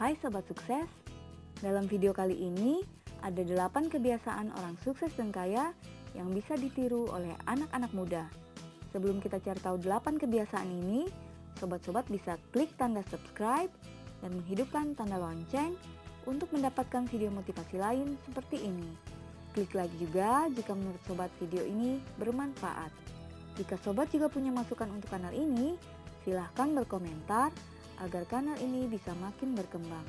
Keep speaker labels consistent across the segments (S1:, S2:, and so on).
S1: Hai Sobat Sukses, dalam video kali ini ada 8 kebiasaan orang sukses dan kaya yang bisa ditiru oleh anak-anak muda. Sebelum kita cari tahu 8 kebiasaan ini, sobat-sobat bisa klik tanda subscribe dan menghidupkan tanda lonceng untuk mendapatkan video motivasi lain seperti ini. Klik like juga jika menurut sobat video ini bermanfaat. Jika sobat juga punya masukan untuk kanal ini, silahkan berkomentar agar kanal ini bisa makin berkembang.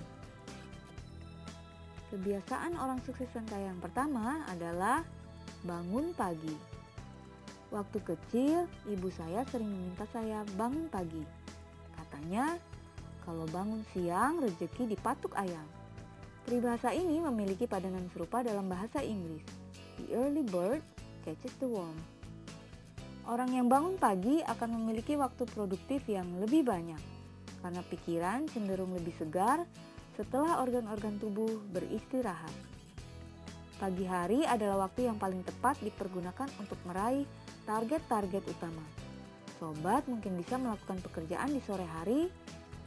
S1: Kebiasaan orang sukses dan kaya yang pertama adalah bangun pagi. Waktu kecil, ibu saya sering meminta saya bangun pagi. Katanya, kalau bangun siang, rezeki dipatuk ayam. Peribahasa ini memiliki padanan serupa dalam bahasa Inggris. The early bird catches the worm. Orang yang bangun pagi akan memiliki waktu produktif yang lebih banyak, karena pikiran cenderung lebih segar setelah organ-organ tubuh beristirahat. Pagi hari adalah waktu yang paling tepat dipergunakan untuk meraih target-target utama. Sobat mungkin bisa melakukan pekerjaan di sore hari,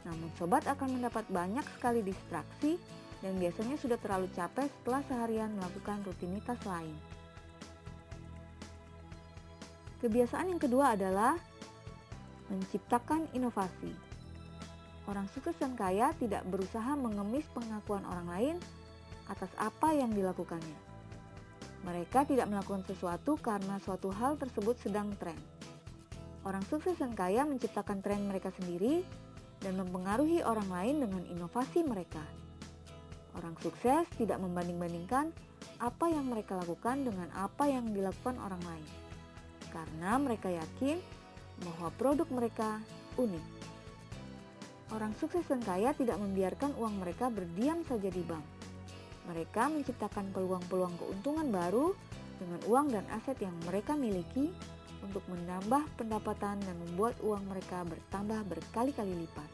S1: namun sobat akan mendapat banyak sekali distraksi dan biasanya sudah terlalu capek setelah seharian melakukan rutinitas lain. Kebiasaan yang kedua adalah menciptakan inovasi. Orang sukses dan kaya tidak berusaha mengemis pengakuan orang lain atas apa yang dilakukannya. Mereka tidak melakukan sesuatu karena suatu hal tersebut sedang tren. Orang sukses dan kaya menciptakan tren mereka sendiri dan mempengaruhi orang lain dengan inovasi mereka. Orang sukses tidak membanding-bandingkan apa yang mereka lakukan dengan apa yang dilakukan orang lain, karena mereka yakin bahwa produk mereka unik. Orang sukses dan kaya tidak membiarkan uang mereka berdiam saja di bank. Mereka menciptakan peluang-peluang keuntungan baru dengan uang dan aset yang mereka miliki untuk menambah pendapatan dan membuat uang mereka bertambah berkali-kali lipat.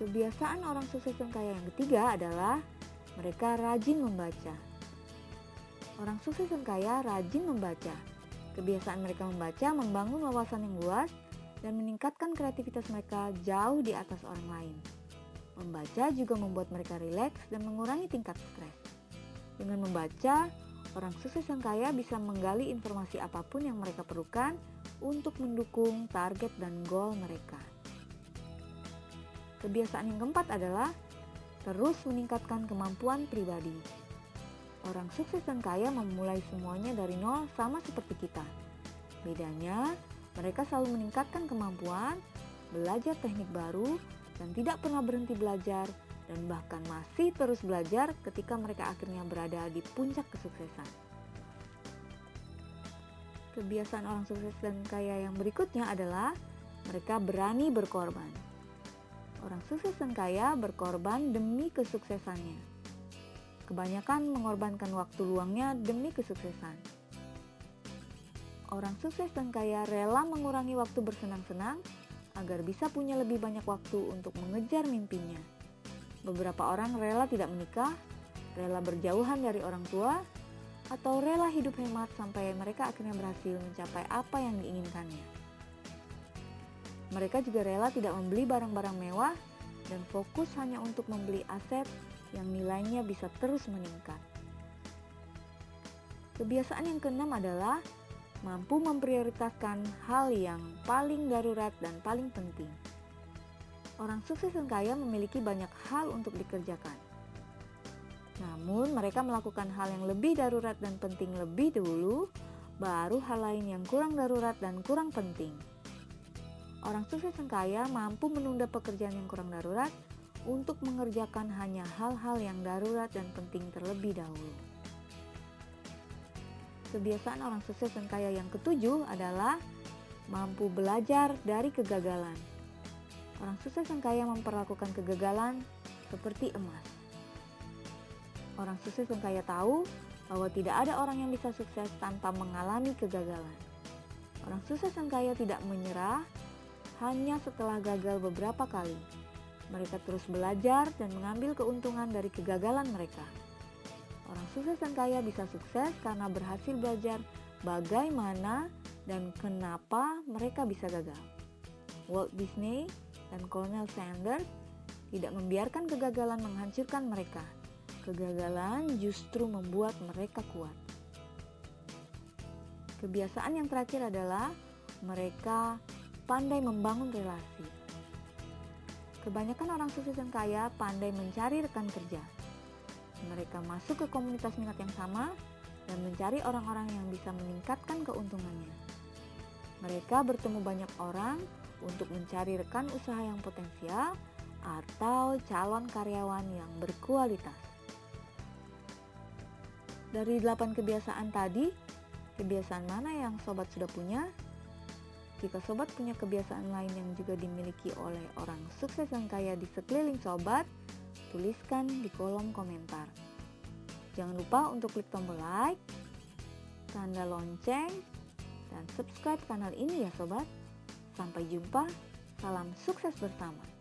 S1: Kebiasaan orang sukses dan kaya yang ketiga adalah mereka rajin membaca. Orang sukses dan kaya rajin membaca. Kebiasaan mereka membaca membangun wawasan yang luas dan meningkatkan kreativitas mereka jauh di atas orang lain. Membaca juga membuat mereka rileks dan mengurangi tingkat stres. Dengan membaca, orang sukses dan kaya bisa menggali informasi apapun yang mereka perlukan untuk mendukung target dan goal mereka. Kebiasaan yang keempat adalah terus meningkatkan kemampuan pribadi. Orang sukses dan kaya memulai semuanya dari nol sama seperti kita. Bedanya, mereka selalu meningkatkan kemampuan, belajar teknik baru, dan tidak pernah berhenti belajar, dan bahkan masih terus belajar ketika mereka akhirnya berada di puncak kesuksesan. Kebiasaan orang sukses dan kaya yang berikutnya adalah mereka berani berkorban. Orang sukses dan kaya berkorban demi kesuksesannya. Kebanyakan mengorbankan waktu luangnya demi kesuksesan. Orang sukses dan kaya rela mengurangi waktu bersenang-senang agar bisa punya lebih banyak waktu untuk mengejar mimpinya. Beberapa orang rela tidak menikah, rela berjauhan dari orang tua, atau rela hidup hemat sampai mereka akhirnya berhasil mencapai apa yang diinginkannya. Mereka juga rela tidak membeli barang-barang mewah dan fokus hanya untuk membeli aset yang nilainya bisa terus meningkat. Kebiasaan yang keenam adalah mampu memprioritaskan hal yang paling darurat dan paling penting. Orang sukses dan kaya memiliki banyak hal untuk dikerjakan. Namun mereka melakukan hal yang lebih darurat dan penting lebih dulu, baru hal lain yang kurang darurat dan kurang penting. Orang sukses dan kaya mampu menunda pekerjaan yang kurang darurat untuk mengerjakan hanya hal-hal yang darurat dan penting terlebih dahulu. Kebiasaan orang sukses dan kaya yang ketujuh adalah mampu belajar dari kegagalan. Orang sukses dan kaya memperlakukan kegagalan seperti emas. Orang sukses dan kaya tahu bahwa tidak ada orang yang bisa sukses tanpa mengalami kegagalan. Orang sukses dan kaya tidak menyerah hanya setelah gagal beberapa kali. Mereka terus belajar dan mengambil keuntungan dari kegagalan mereka. Orang sukses dan kaya bisa sukses karena berhasil belajar bagaimana dan kenapa mereka bisa gagal. Walt Disney dan Colonel Sanders tidak membiarkan kegagalan menghancurkan mereka. Kegagalan justru membuat mereka kuat. Kebiasaan yang terakhir adalah mereka pandai membangun relasi. Kebanyakan orang sukses dan kaya pandai mencari rekan kerja. Mereka masuk ke komunitas minat yang sama dan mencari orang-orang yang bisa meningkatkan keuntungannya. Mereka bertemu banyak orang untuk mencari rekan usaha yang potensial atau calon karyawan yang berkualitas. Dari 8 kebiasaan tadi, kebiasaan mana yang sobat sudah punya? Jika sobat punya kebiasaan lain yang juga dimiliki oleh orang sukses dan kaya di sekeliling sobat, tuliskan di kolom komentar. Jangan lupa untuk klik tombol like, tanda lonceng, dan subscribe kanal ini ya sobat. Sampai jumpa, salam sukses bersama.